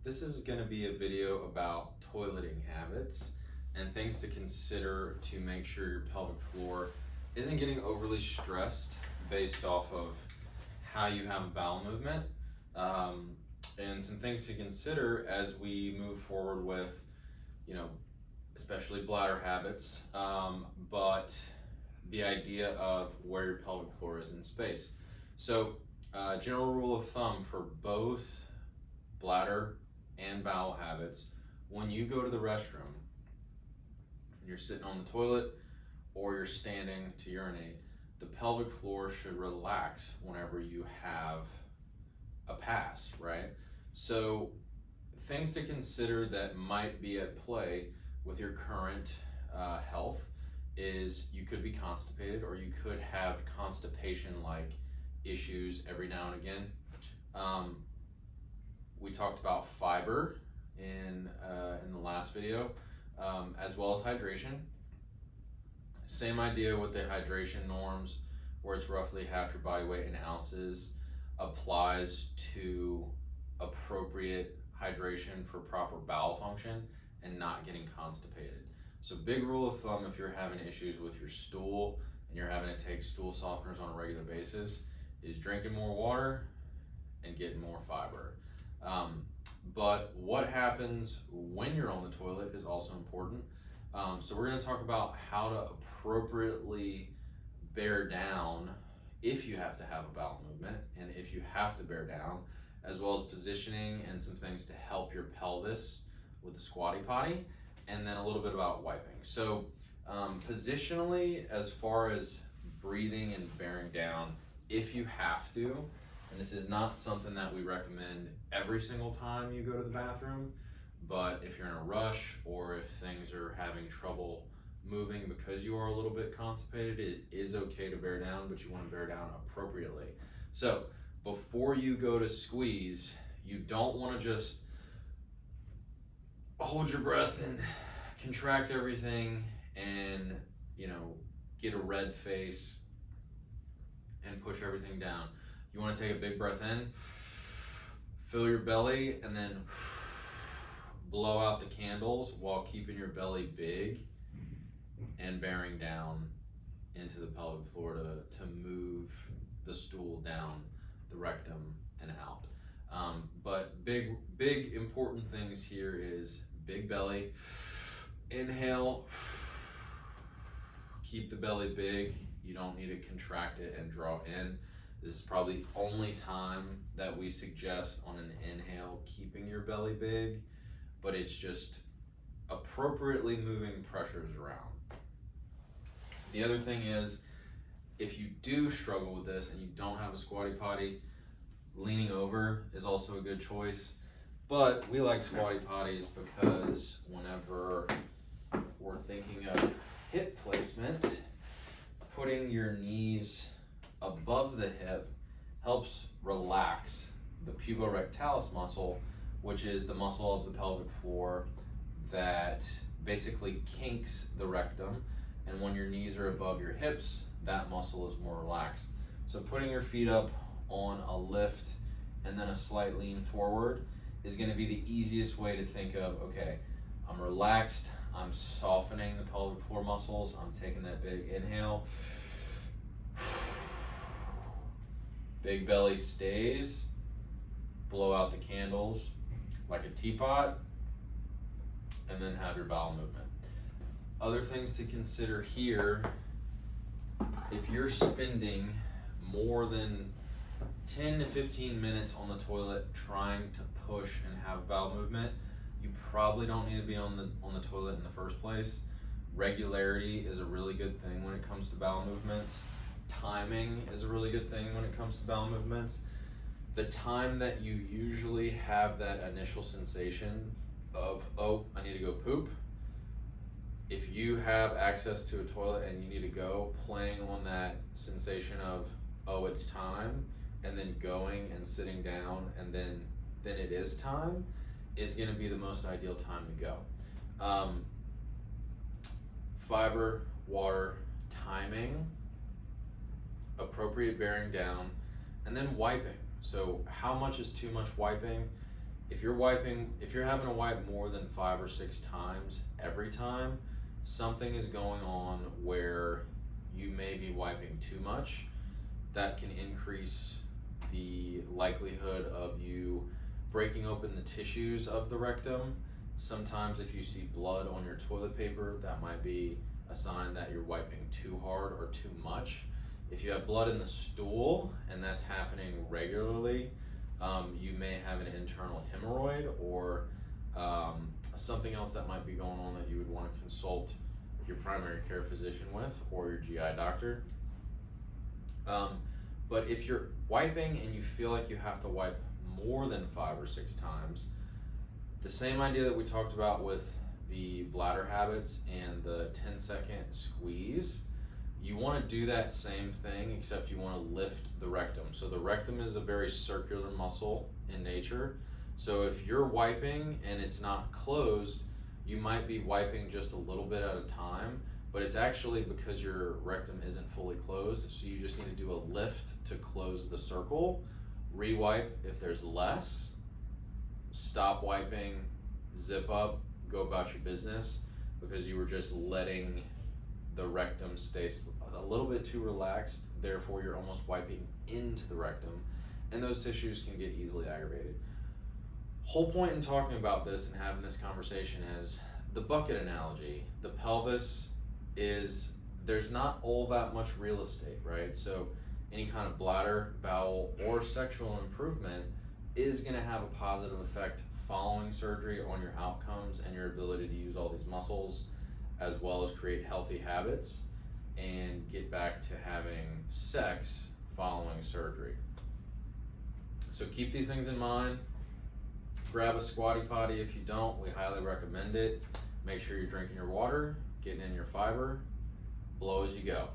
This is going to be a video about toileting habits and things to consider to make sure your pelvic floor isn't getting overly stressed based off of how you have a bowel movement, and some things to consider as we move forward with, especially bladder habits, but the idea of where your pelvic floor is in space. So, general rule of thumb for both bladder and bowel habits: when you go to the restroom and you're sitting on the toilet or you're standing to urinate, the pelvic floor should relax whenever you have a pass, right? So things to consider that might be at play with your current health is you could be constipated, or you could have constipation-like issues every now and again. We talked about fiber in the last video, as well as hydration. Same idea with the hydration norms, where it's roughly half your body weight in ounces, applies to appropriate hydration for proper bowel function and not getting constipated. So big rule of thumb, if you're having issues with your stool and you're having to take stool softeners on a regular basis, is drinking more water and getting more fiber. But what happens when you're on the toilet is also important. So we're going to talk about how to appropriately bear down if you have to have a bowel movement and if you have to bear down, as well as positioning and some things to help your pelvis with the squatty potty, and then a little bit about wiping. So positionally, as far as breathing and bearing down, if you have to, and this is not something that we recommend every single time you go to the bathroom, but if you're in a rush or if things are having trouble moving because you are a little bit constipated, it is okay to bear down, but you want to bear down appropriately. So before you go to squeeze, you don't want to just hold your breath and contract everything and get a red face and push everything down. You want to take a big breath in, fill your belly, and then blow out the candles while keeping your belly big and bearing down into the pelvic floor to move the stool down the rectum and out. But big important things here is big belly, inhale, keep the belly big. You don't need to contract it and draw in. This is probably the only time that we suggest on an inhale keeping your belly big, but it's just appropriately moving pressures around. The other thing is, if you do struggle with this and you don't have a squatty potty, leaning over is also a good choice. But we like squatty potties because whenever we're thinking of hip placement, putting your knees above the hip helps relax the puborectalis muscle, which is the muscle of the pelvic floor that basically kinks the rectum. And when your knees are above your hips, that muscle is more relaxed. So putting your feet up on a lift and then a slight lean forward is going to be the easiest way to think of, okay, I'm relaxed, I'm softening the pelvic floor muscles, I'm taking that big inhale, big belly stays, blow out the candles like a teapot, and then have your bowel movement. Other things to consider here: if you're spending more than 10 to 15 minutes on the toilet trying to push and have bowel movement, you probably don't need to be on the toilet in the first place. Regularity is a really good thing when it comes to bowel movements. Timing is a really good thing when it comes to bowel movements. The time that you usually have that initial sensation of, oh, I need to go poop, if you have access to a toilet and you need to go, playing on that sensation of, oh, it's time, and then going and sitting down, and then it is time, is going to be the most ideal time to go. Fiber, water, timing, appropriate bearing down, and then wiping. So how much is too much wiping? if you're having to wipe more than 5 or 6 times every time, something is going on where you may be wiping too much. That can increase the likelihood of you breaking open the tissues of the rectum. Sometimes if you see blood on your toilet paper, that might be a sign that you're wiping too hard or too much. If you have blood in the stool and that's happening regularly, you may have an internal hemorrhoid or something else that might be going on that you would want to consult your primary care physician with or your GI doctor. But if you're wiping and you feel like you have to wipe more than 5 or 6 times, the same idea that we talked about with the bladder habits and the 10-second squeeze, you want to do that same thing, except you want to lift the rectum. So the rectum is a very circular muscle in nature. So if you're wiping and it's not closed, you might be wiping just a little bit at a time, but it's actually because your rectum isn't fully closed. So you just need to do a lift to close the circle, re-wipe if there's less, stop wiping, zip up, go about your business, because you were just letting the rectum stay a little bit too relaxed. Therefore, you're almost wiping into the rectum, and those tissues can get easily aggravated. Whole point in talking about this and having this conversation is the bucket analogy. The pelvis there's not all that much real estate, right? So any kind of bladder, bowel, or sexual improvement is going to have a positive effect following surgery on your outcomes and your ability to use all these muscles, as well as create healthy habits and get back to having sex following surgery. So keep these things in mind. Grab a squatty potty if you don't. We highly recommend it. Make sure you're drinking your water, getting in your fiber. Blow as you go.